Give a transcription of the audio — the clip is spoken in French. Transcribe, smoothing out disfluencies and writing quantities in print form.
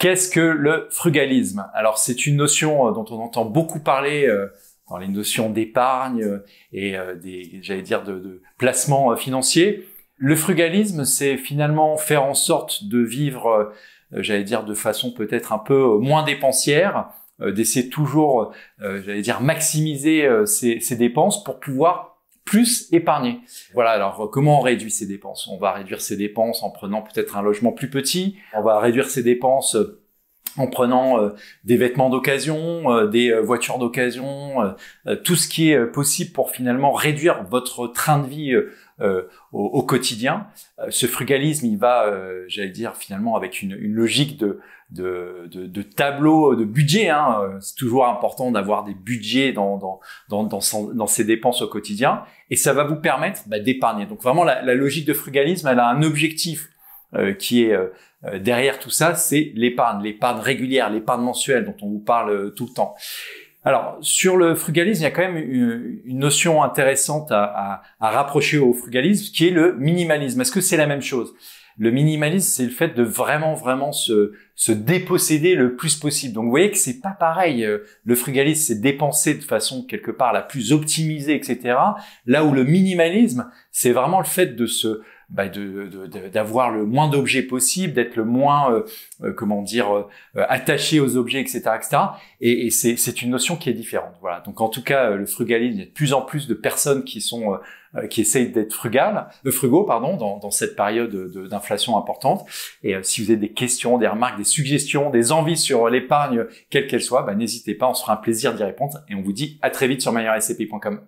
Qu'est-ce que le frugalisme? Alors, c'est une notion dont on entend beaucoup parler dans les notions d'épargne et j'allais dire, de placement financier. Le frugalisme, c'est finalement faire en sorte de vivre, j'allais dire, de façon peut-être un peu moins dépensière, d'essayer toujours, j'allais dire, maximiser ses dépenses pour pouvoir plus épargner. Voilà, alors comment on réduit ses dépenses? On va réduire ses dépenses en prenant peut-être un logement plus petit, on va réduire ses dépenses en prenant des vêtements d'occasion, des voitures d'occasion, tout ce qui est possible pour finalement réduire votre train de vie au quotidien. Ce frugalisme, il va, j'allais dire, finalement avec une logique de tableau, de budget. C'est toujours important d'avoir des budgets dans ses dépenses au quotidien, et ça va vous permettre d'épargner. Donc vraiment, la logique de frugalisme, elle a un objectif qui est derrière tout ça, c'est l'épargne régulière, l'épargne mensuelle dont on vous parle tout le temps. Alors, sur le frugalisme, il y a quand même une notion intéressante à rapprocher au frugalisme, qui est le minimalisme. Est-ce que c'est la même chose? Le minimalisme, c'est le fait de vraiment se déposséder le plus possible. Donc, vous voyez que c'est pas pareil. Le frugalisme, c'est dépenser de façon quelque part la plus optimisée, etc. Là où le minimalisme, c'est vraiment le fait de d'avoir le moins d'objets possible, d'être le moins, attaché aux objets, etc., etc. Et c'est une notion qui est différente. Voilà. Donc en tout cas, le frugalisme, il y a de plus en plus de personnes qui essayent d'être frugaux, dans cette période d'inflation importante. Et si vous avez des questions, des remarques, des suggestions, des envies sur l'épargne, quelle qu'elle soit, n'hésitez pas, on se fera un plaisir d'y répondre. Et on vous dit à très vite sur meilleurscpi.com.